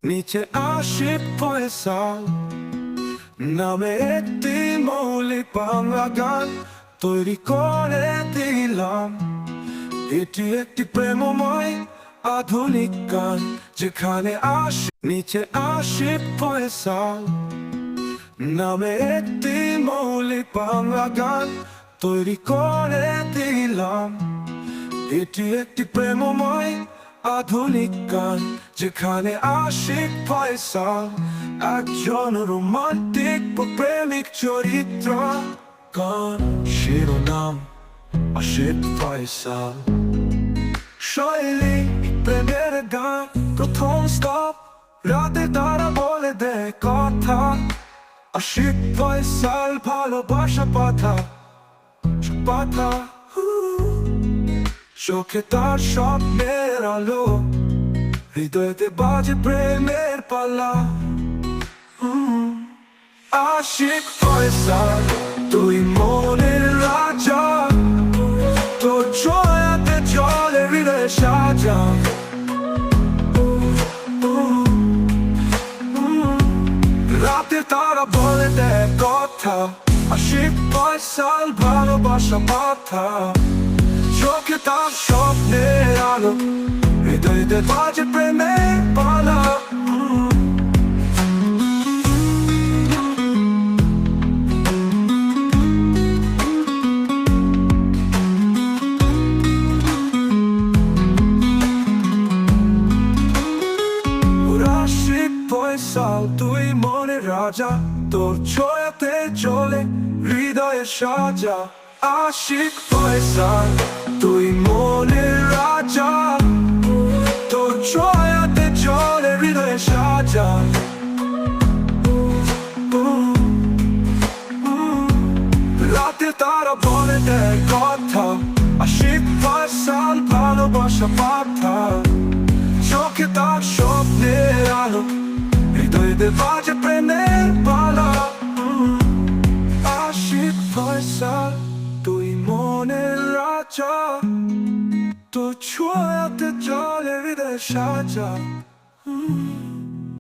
নিচে আশিক ফয়সাল নামে একটি মৌলিক বাংলা গান তৈরি করে দিলাম। এটি একটি প্রেমময় আধুনিক গান, যেখানে নিচে আশিক ফয়সাল নামে একটি মৌলিক বাংলা গান তৈরি করে দিলাম। এটি একটি প্রেমময় আধুনিক গান, যেখানে আশিক ফয়সাল একজন রোমান্টিক প্রেমিক চরিত্র। গান শিরোনাম আশিক ফয়সাল। শৈলী প্রেমের গান, প্রথম স্টপ রাতে তারা বলে দেয় কথা। আশিক ফয়সাল ভালোবাসা পাথা পাথা, চোখে তার স্বপ্নের আলো, হৃদয়তে বাজে প্রেমের পালা। আশিক ফয়সাল তুই মনের রাজা, তোর ছোঁয়াতে জলে হৃদয় সাজা। রাতে তারা বলে দেয় কথা। আশিক ফয়সাল ভালোবাসা পাথা, চোখে তার স্বপ্নের আলো, হৃদয়তে বাজে প্রেমের পালা। আশিক ফয়সাল তুই মনের রাজা, তোর ছোঁয়াতে চলে হৃদয়ে সাজা। আশিক ফয়সাল তুই মনের রাজা, তোর ছোঁয়াতে চলে হৃদয়ে সাজা। রাতে তারা বলে দেয় কথা। আশিক ফয়সাল ভালোবাসা পাথা, চোখে তার স্বপ্নের আলো, হৃদয়তে বাজে প্রেমের পালা। আশিক ফয়সাল তুই মনের রাজা, তোর ছোঁয়াতে জলে হৃদয় সাজা।